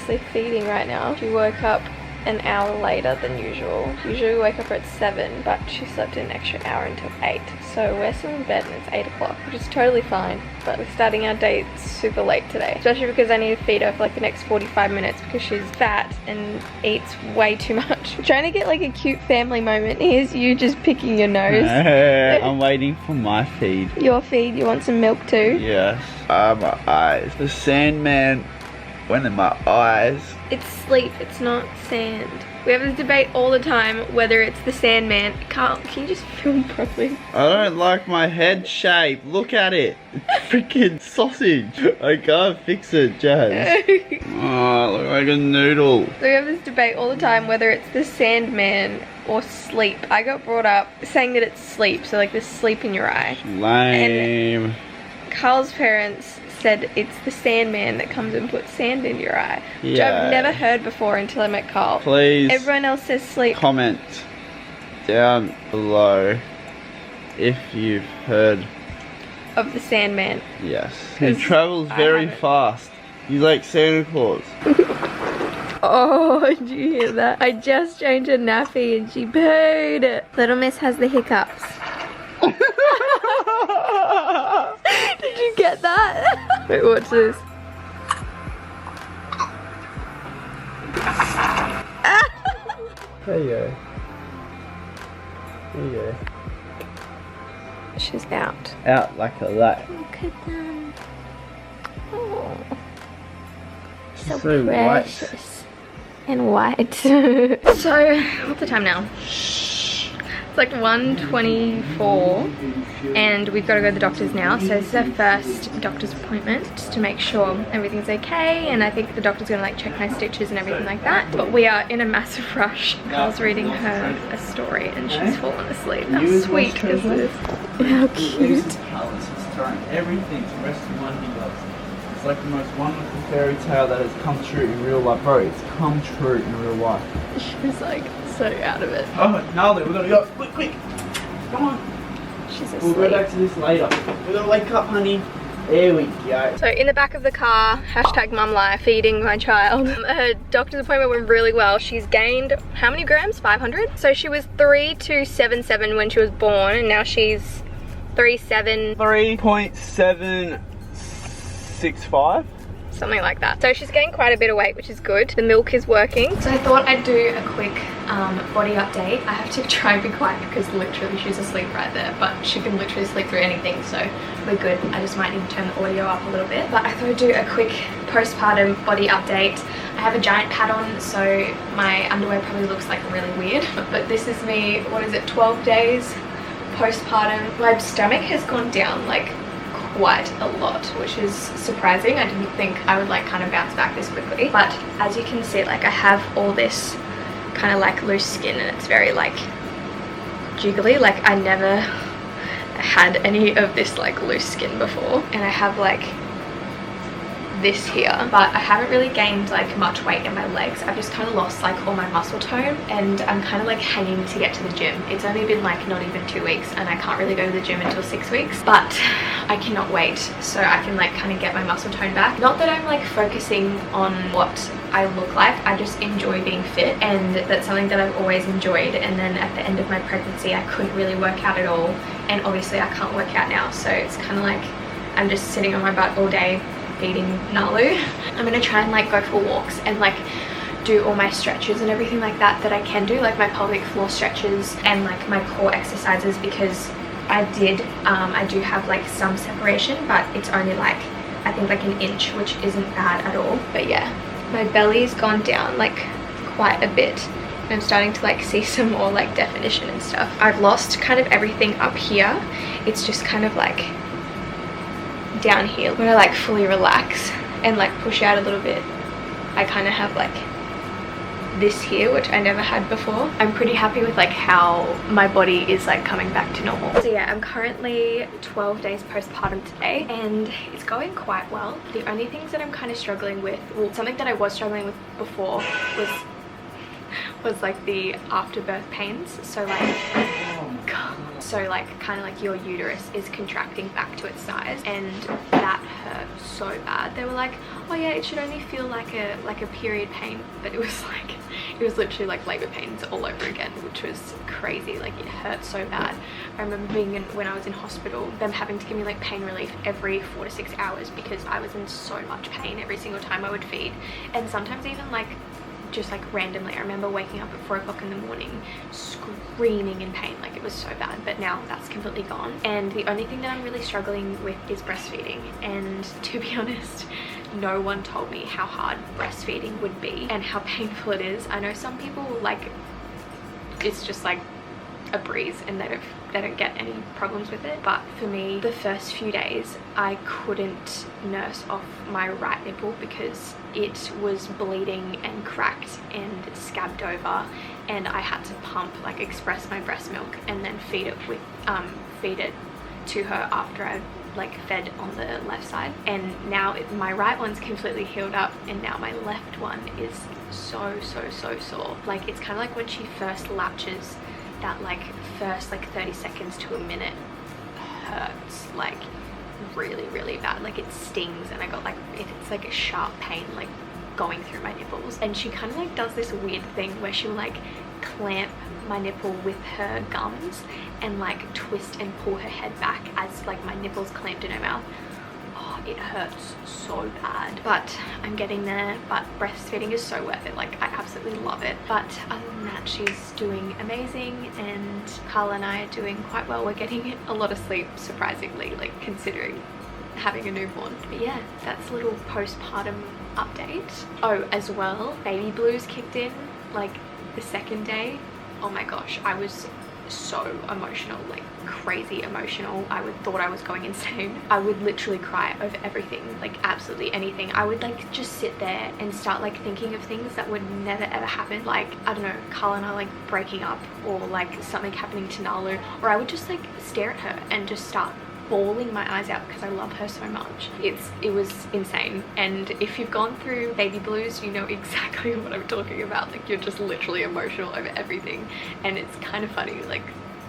obviously feeding right now. She woke up an hour later than usual. Usually we wake up at 7, but she slept an extra hour until 8. So we're still in bed and it's 8 o'clock, which is totally fine. But we're starting our day super late today. Especially because I need to feed her for like the next 45 minutes because she's fat and eats way too much. I'm trying to get like a cute family moment. Here's you just picking your nose. I'm waiting for my feed. Your feed? You want some milk too? Yes. My eyes. The Sandman went in my eyes. It's sleep, it's not sand. We have this debate all the time whether it's the Sandman. Carl, can you just film properly? I don't like my head shape. Look at it. It's freaking sausage. I can't fix it, Jazz. Oh, look like a noodle. So we have this debate all the time whether it's the Sandman or sleep. I got brought up saying that it's sleep, so like the sleep in your eye. Lame. And Carl's parents said it's the Sandman that comes and puts sand in your eye, which I've never heard before until I met Carl. Please. Everyone else says sleep. Comment down below if you've heard of the Sandman. Yes. He travels very fast. He's like Santa Claus. Oh, did you hear that? I just changed her nappy and she pooed. Little Miss has the hiccups. Did you get that? Wait, watch this. There you go. There you go. She's out. Out like a light. Look at them. Oh. So precious. White. And white. So, what's the time now? It's like 1:24 and we've got to go to the doctor's now. So this is our first doctor's appointment just to make sure everything's okay, and I think the doctor's gonna like check my stitches and everything like that. But we are in a massive rush. Carl's reading her a story and she's fallen asleep. How sweet is this? How cute. It's throwing everything to rest in one he loves. It's like the most wonderful fairy tale that has come true in real life. Bro, it's come true in real life. She's like so out of it. Oh, nailed it. We're gonna go. Quick, quick. Come on. She's asleep. We'll go back to this later. We're gonna wake up, honey. There we go. So in the back of the car, #mumlife, feeding my child. Her doctor's appointment went really well. She's gained, how many grams? 500? So she was 3.277 when she was born, and now she's 3.7. 3.765. Something like that. So she's gained quite a bit of weight, which is good. The milk is working. So I thought I'd do a quick body update. I have to try and be quiet because literally she's asleep right there, but she can literally sleep through anything, so we're good. I just might need to turn the audio up a little bit. But I thought I'd do a quick postpartum body update. I have a giant pad on, so my underwear probably looks like really weird, but this is me, what is it, 12 days postpartum. My stomach has gone down like quite a lot, which is surprising. I didn't think I would like kind of bounce back this quickly, but as you can see, like I have all this kind of like loose skin and it's very like jiggly. Like I never had any of this like loose skin before, and I have like this here, but I haven't really gained like much weight in my legs. I've just kind of lost like all my muscle tone, and I'm kind of like hanging to get to the gym. It's only been like not even 2 weeks and I can't really go to the gym until 6 weeks, but I cannot wait so I can like kind of get my muscle tone back. Not that I'm like focusing on what I look like, I just enjoy being fit, and that's something that I've always enjoyed. And then at the end of my pregnancy I couldn't really work out at all, and obviously I can't work out now, so it's kind of like I'm just sitting on my butt all day feeding Nalu. I'm gonna try and like go for walks and like do all my stretches and everything like that I can do, like my pelvic floor stretches and like my core exercises, because I do have like some separation, but it's only like I think like an inch, which isn't bad at all. But yeah, my belly's gone down like quite a bit, and I'm starting to like see some more like definition and stuff. I've lost kind of everything up here. It's just kind of like down here. When I like fully relax and like push out a little bit, I kind of have like this here, which I never had before. I'm pretty happy with like how my body is like coming back to normal. So yeah, I'm currently 12 days postpartum today and it's going quite well. The only things that I'm kind of struggling with, well, something that I was struggling with before was like the afterbirth pains. So like, God, So like kind of like your uterus is contracting back to its size, and that hurt so bad. They were like, oh yeah, it should only feel like a period pain, but it was like, it was literally like labor pains all over again, which was crazy. Like it hurt so bad. I remember when I was in hospital, them having to give me like pain relief every 4 to 6 hours because I was in so much pain every single time I would feed. And sometimes even like just like randomly, I remember waking up at 4 o'clock in the morning screaming in pain. Like it was so bad, but now that's completely gone. And the only thing that I'm really struggling with is breastfeeding. And to be honest, no one told me how hard breastfeeding would be and how painful it is. I know some people like it's just like a breeze and they don't get any problems with it, but for me, the first few days I couldn't nurse off my right nipple because it was bleeding and cracked and scabbed over, and I had to pump, like express my breast milk and then feed it to her after I like fed on the left side. And now my right one's completely healed up, and now my left one is so sore. Like it's kind of like when she first latches, that like first like 30 seconds to a minute hurts like really bad. Like it stings, and I got like, it's like a sharp pain like going through my nipples. And she kind of like does this weird thing where she'll like clamp my nipple with her gums and like twist and pull her head back as like my nipple's clamped in her mouth. Oh, it hurts so bad, but I'm getting there. But breastfeeding is so worth it. Like I absolutely love it. But other than that, she's doing amazing, and Carla and I are doing quite well. We're getting a lot of sleep, surprisingly, like considering having a newborn. But yeah, that's a little postpartum update. Oh, as well, baby blues kicked in like the second day. Oh my gosh, I was so emotional, like crazy emotional. I thought I was going insane. I would literally cry over everything, like absolutely anything. I would like just sit there and start like thinking of things that would never ever happen. Like, I don't know, Carla and I like breaking up, or like something happening to Nalu, or I would just like stare at her and just start bawling my eyes out because I love her so much. It was insane. And if you've gone through baby blues, you know exactly what I'm talking about. Like you're just literally emotional over everything, and it's kind of funny like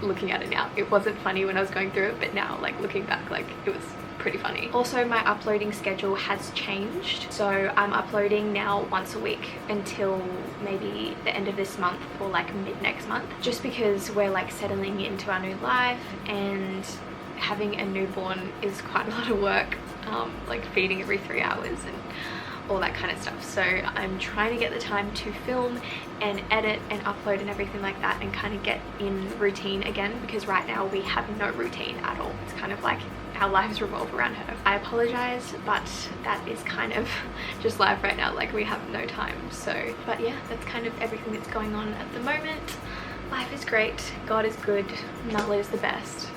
looking at it now. It wasn't funny when I was going through it, but now like looking back, like it was pretty funny. Also, my uploading schedule has changed, so I'm uploading now once a week until maybe the end of this month or like mid next month, just because we're like settling into our new life, and having a newborn is quite a lot of work, like feeding every 3 hours and all that kind of stuff. So I'm trying to get the time to film and edit and upload and everything like that, and kind of get in routine again, because right now we have no routine at all. It's kind of like our lives revolve around her. I apologize, but that is kind of just life right now. Like we have no time. So, but yeah, that's kind of everything that's going on at the moment. Life is great. God is good. Nala is the best.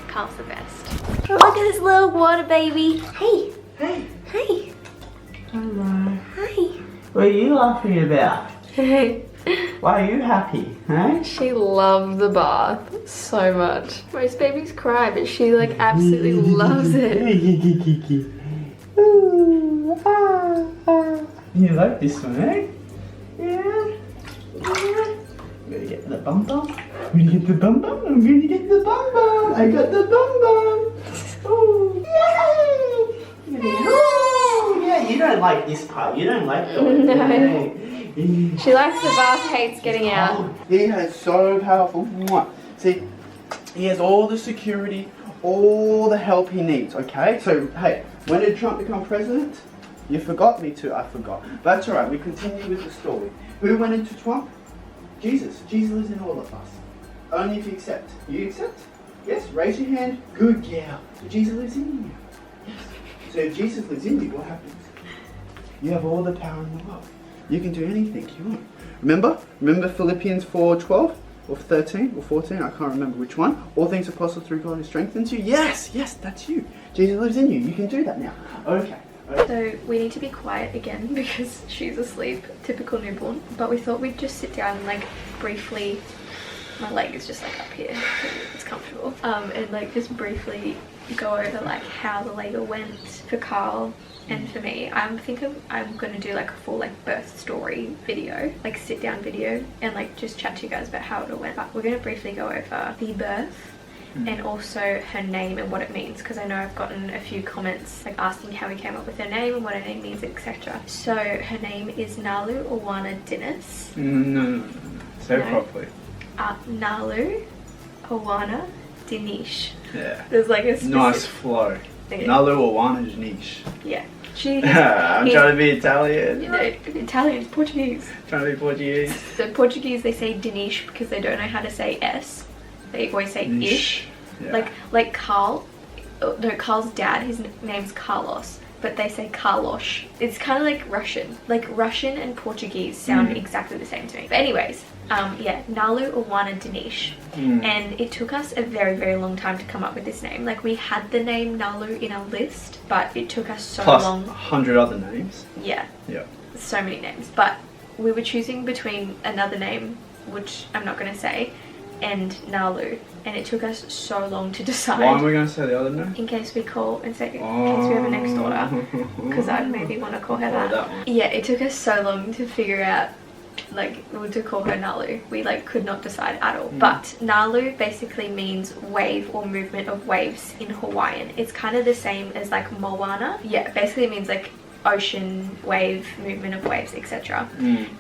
Carl's the best. Look at this little water baby. Hey. Hey. Hey. Hello. Hi. What are you laughing about? Why are you happy, huh? She loved the bath so much. Most babies cry, but she like absolutely loves it. You like this one, eh? Yeah. I'm gonna get the bum bum. I'm gonna get the bum bum. I'm gonna get the bum bum. I got the bum bum. Oh, yay! Oh, yeah, you don't like this part. You don't like the one. No. She likes the bath, hates getting out. Oh, he has so powerful. See, he has all the security, all the help he needs, okay? So, hey, when did Trump become president? You forgot? Me too, I forgot. But that's alright, we continue with the story. Who went into Trump? Jesus. Jesus lives in all of us. Only if you accept. You accept? Yes, raise your hand. Good girl. So Jesus lives in you. Yes. So if Jesus lives in you, what happens? You have all the power in the world. You can do anything you want. Remember Philippians 4:12 or 13 or 14? I can't remember which one. All things are possible through God who strengthens you. Yes, that's you. Jesus lives in you. You can do that now. Okay. So we need to be quiet again because she's asleep, typical newborn. But we thought we'd just sit down and like briefly, my leg is just like up here, it's comfortable. And like just briefly go over like how the labour went for Carl and for me. I'm gonna do like a full like birth story video, like sit down video, and like just chat to you guys about how it all went. But we're gonna briefly go over the birth and also her name and what it means, because I know I've gotten a few comments like asking how we came up with her name and what her name means, etc. So her name is Nalu Awana Dinis. No. Say it properly. Nalu Awana Dinish. Yeah. There's like a specific... Nice flow. Okay. Nalu Awana Dinish. Yeah. I'm trying to be Italian. You know, Italian, Portuguese. Trying to be Portuguese. So Portuguese, they say Dinish because they don't know how to say S. They always say ish. Yeah. Like Carl. No, Carl's dad, his name's Carlos, but they say Carlos. It's kind of like Russian. Like Russian and Portuguese sound exactly the same to me. But anyways, yeah, Nalu Awana Dinish. And it took us a very, very long time to come up with this name. Like we had the name Nalu in our list, but it took us so long. Plus 100 other names. Yeah. Yeah. So many names. But we were choosing between another name, which I'm not going to say, and Nalu, and it took us so long to decide. Why am we going to say the other name? In case we call and say, in case we have a next daughter, because I'd maybe want to call her that. Yeah, it took us so long to figure out like to call her Nalu. We like could not decide at all. But Nalu basically means wave or movement of waves in Hawaiian. It's kind of the same as like Moana. Yeah, basically it means like ocean, wave, movement of waves, etc.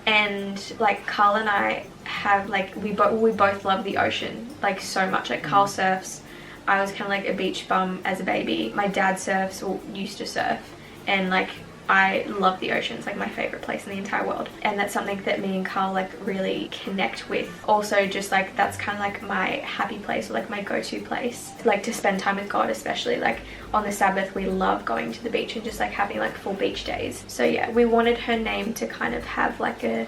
And like Carl and I have like we both love the ocean like so much. Like Carl surfs. I was kind of like a beach bum as a baby. My dad surfs or used to surf, and like I love the ocean. It's like my favorite place in the entire world, and that's something that me and Carl like really connect with. Also just like that's kind of like my happy place, or like my go-to place, like to spend time with God, especially like on the Sabbath. We love going to the beach and just like having like full beach days. So yeah, we wanted her name to kind of have like a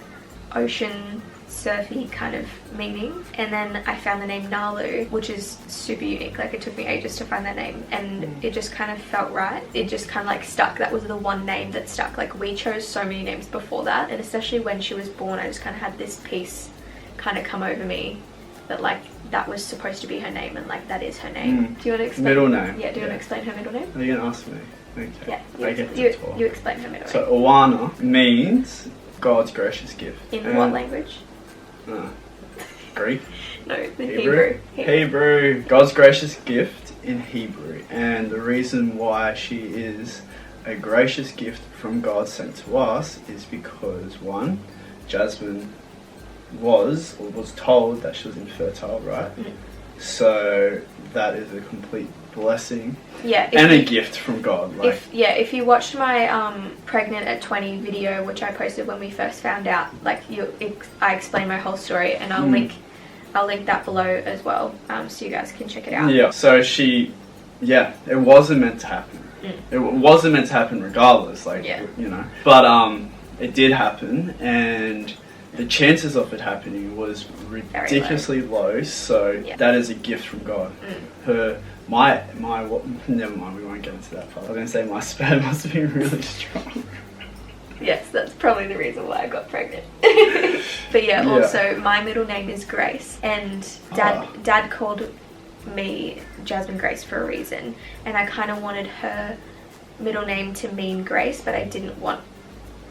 ocean surfy kind of meaning, and then I found the name Nalu, which is super unique. Like it took me ages to find that name, and it just kind of felt right. It just kind of like stuck. That was the one name that stuck. Like we chose so many names before that, and especially when she was born, I just kind of had this piece kind of come over me that like that was supposed to be her name, and like that is her name. Do you want to explain middle name? Yeah, do you want to explain her middle name? Are you gonna ask me? Okay. Yeah, you explain her middle name. So Awana means God's gracious gift. In what language? Greek? No, the Hebrew. Hebrew. God's gracious gift in Hebrew. And the reason why she is a gracious gift from God sent to us is because, one, Jasmine was told that she was infertile, right? So that is a complete blessing, and a gift from God. Like, if you watched my pregnant at 20 video, which I posted when we first found out, like I explain my whole story, and I'll link that below as well, so you guys can check it out. Yeah. So it wasn't meant to happen. It wasn't meant to happen regardless, like you know. But it did happen, and the chances of it happening was ridiculously low. So that is a gift from God. Never mind, we won't get into that part. I was going to say my sperm must have been really strong. Yes, that's probably the reason why I got pregnant. But yeah, also my middle name is Grace, and Dad called me Jasmine Grace for a reason, and I kind of wanted her middle name to mean Grace, but I didn't want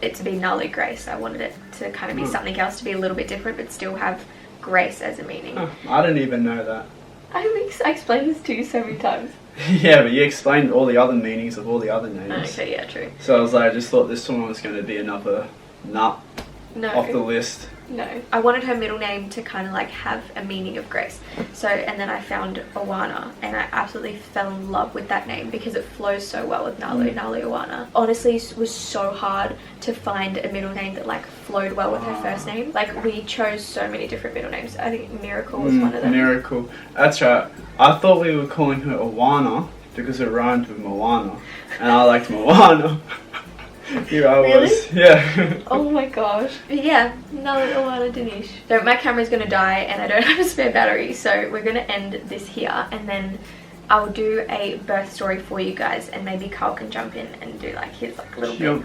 it to be Nalu Grace. I wanted it to kind of be something else, to be a little bit different, but still have Grace as a meaning. I didn't even know that. I explained this to you so many times. Yeah, but you explained all the other meanings of all the other names. Okay, yeah, true. So I was like, I just thought this one was going to be another nut off the list. No, I wanted her middle name to kind of like have a meaning of grace. So, and then I found Awana, and I absolutely fell in love with that name because it flows so well with Nalu Awana. Honestly, it was so hard to find a middle name that like flowed well with her first name. Like we chose so many different middle names. I think Miracle was one of them. Miracle, that's right. I thought we were calling her Awana because it rhymed with Moana, and I liked Moana. Here I was. Yeah. Oh my gosh. Yeah, Nalu Awana Dinish. So my camera's gonna die and I don't have a spare battery, so we're gonna end this here, and then I'll do a birth story for you guys, and maybe Carl can jump in and do like his like little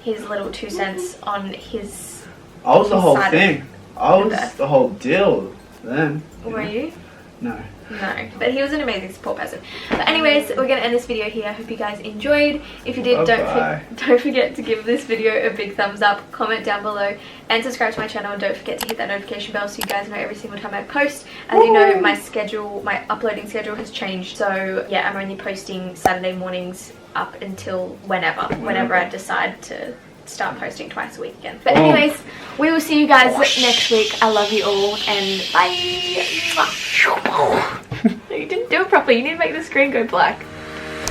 his little 2 cents on his. I was the whole thing. I was the whole deal then. Were you? No. No, but he was an amazing support person. But anyways, we're gonna end this video here. I hope you guys enjoyed. If you did, don't forget to give this video a big thumbs up, comment down below, and subscribe to my channel. And don't forget to hit that notification bell so you guys know every single time I post. As you know, my uploading schedule has changed. So yeah, I'm only posting Saturday mornings up until whenever I decide to start posting twice a week again. But anyways, we will see you guys next week. I love you all, and bye. No, you didn't do it properly. You need to make the screen go black.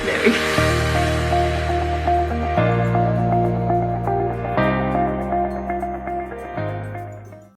There we go.